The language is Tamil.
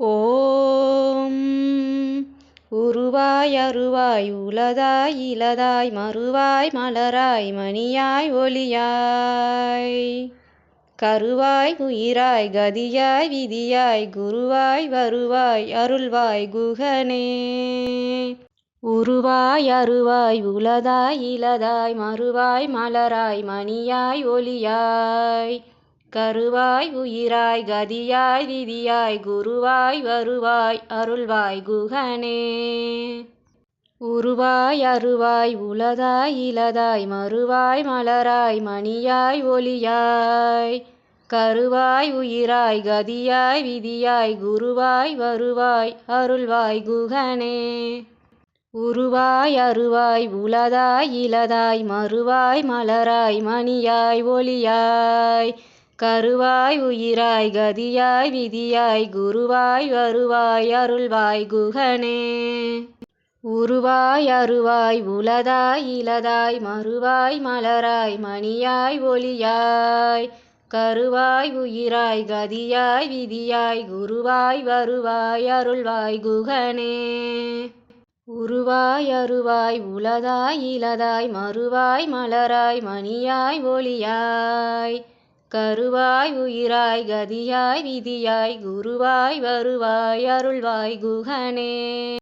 ஓம் உருவாய் அருவாய் உளதாய் இலதாய் மறுவாய் மலராய் மணியாய் ஒளியாய் கருவாய் உயிராய் கதியாய் விதியாய் குருவாய் வருவாய் அருள்வாய் குகனே. உருவாய் அருவாய் உளதாய் இலதாய் மறுவாய் மலராய் மணியாய் ஒளியாய் கருவாய் உயிராய் கதியாய் விதியாய் குருவாய் வருவாய் அருள்வாய் குகனே. உருவாய் அருவாய் உளதாய் இலதாய் மறுவாய் மலராய் மணியாய் ஒளியாய் கருவாய் உயிராய் கதியாய் விதியாய் குருவாய் வருவாய் அருள்வாய் குகனே. உருவாய் அருவாய் உளதாய் இலதாய் மறுவாய் மலராய் மணியாய் ஒளியாய் கருவாய் உயிராய் கதியாய் விதியாய் குருவாய் வருவாய் அருள்வாய் குகனே. உருவாய் அருவாய் உளதாய் இலதாய் மறுவாய் மலராய் மணியாய் ஒளியாய் கருவாய் உயிராய் கதியாய் விதியாய் குருவாய் வருவாய் அருள்வாய் குகனே. உருவாய் அருவாய் உளதாய் இலதாய் மறுவாய் மலராய் மணியாய் ஒளியாய் கருவாய் உயிராய் கதியாய் விதியாய் குருவாய் வருவாய் அருள்வாய் குகனே.